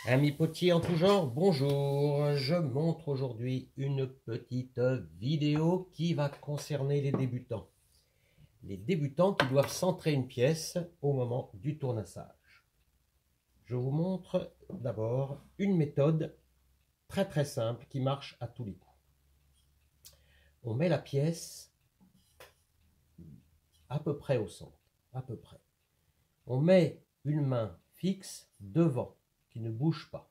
Amis potiers en tout genre, bonjour. Je montre aujourd'hui une petite vidéo qui va concerner les débutants. Les débutants qui doivent centrer une pièce au moment du tournassage. Je vous montre d'abord une méthode très simple qui marche à tous les coups. On met la pièce à peu près au centre, à peu près. On met une main fixe devant, qui ne bouge pas.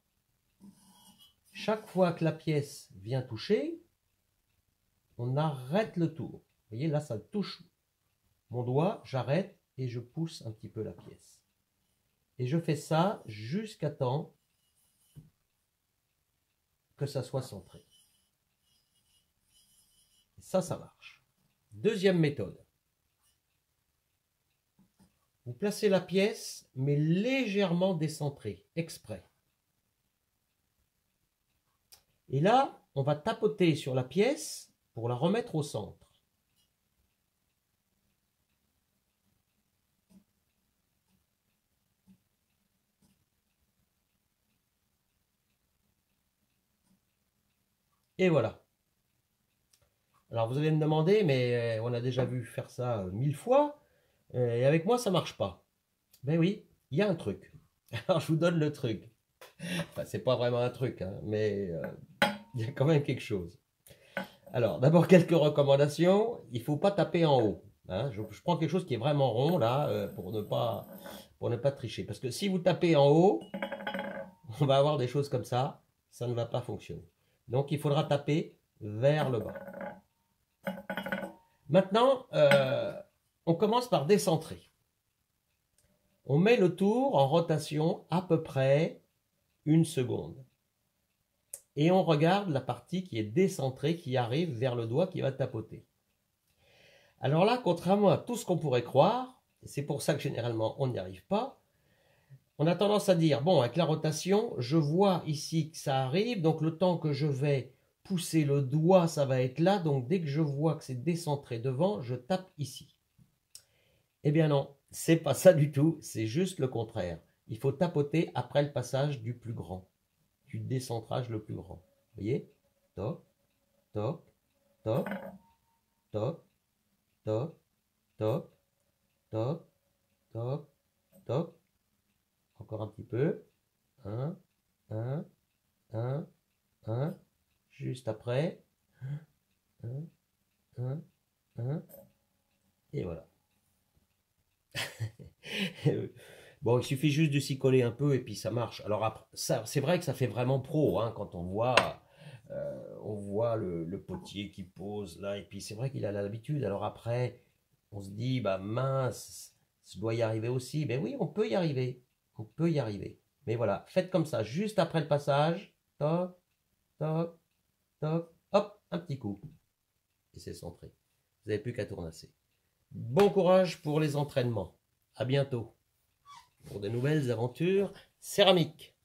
Chaque fois que la pièce vient toucher, on arrête le tour. Vous voyez, là, ça touche mon doigt, j'arrête et je pousse un petit peu la pièce. Et je fais ça jusqu'à temps que ça soit centré. Et ça marche. Deuxième méthode. Vous placez la pièce, mais légèrement décentrée, exprès. Et là, on va tapoter sur la pièce pour la remettre au centre. Et voilà. Alors vous allez me demander, mais on a déjà vu faire ça 1000 fois, et avec moi ça marche pas. Ben oui, il y a un truc. Alors je vous donne le truc. Enfin, c'est pas vraiment un truc, hein, mais il y a quand même quelque chose. Alors, d'abord quelques recommandations. Il ne faut pas taper en haut. Hein. Je prends quelque chose qui est vraiment rond là pour ne pas tricher. Parce que si vous tapez en haut, on va avoir des choses comme ça. Ça ne va pas fonctionner. Donc il faudra taper vers le bas. Maintenant, on commence par décentrer. On met le tour en rotation à peu près 1 seconde. Et on regarde la partie qui est décentrée, qui arrive vers le doigt qui va tapoter. Alors là, contrairement à tout ce qu'on pourrait croire, et c'est pour ça que généralement on n'y arrive pas, on a tendance à dire, bon, avec la rotation, je vois ici que ça arrive, donc le temps que je vais pousser le doigt, ça va être là, donc dès que je vois que c'est décentré devant, je tape ici. Eh bien non, c'est pas ça du tout, c'est juste le contraire. Il faut tapoter après le passage du plus grand, du décentrage le plus grand. Vous voyez? Toc, toc, toc, toc, toc, toc, toc, toc, toc. Encore un petit peu. 1, 1, 1, 1. Juste après. 1, 1, 1. Et voilà. Bon, il suffit juste de s'y coller un peu et puis ça marche. Alors après, c'est vrai que ça fait vraiment pro hein, quand on voit le potier qui pose là et puis c'est vrai qu'il a l'habitude. Alors après, on se dit bah mince, je dois y arriver aussi. Ben oui, on peut y arriver, on peut y arriver. Mais voilà, faites comme ça, juste après le passage, toc, toc, toc, hop, un petit coup et c'est centré. Vous n'avez plus qu'à tournasser. Bon courage pour les entraînements. À bientôt pour de nouvelles aventures céramiques.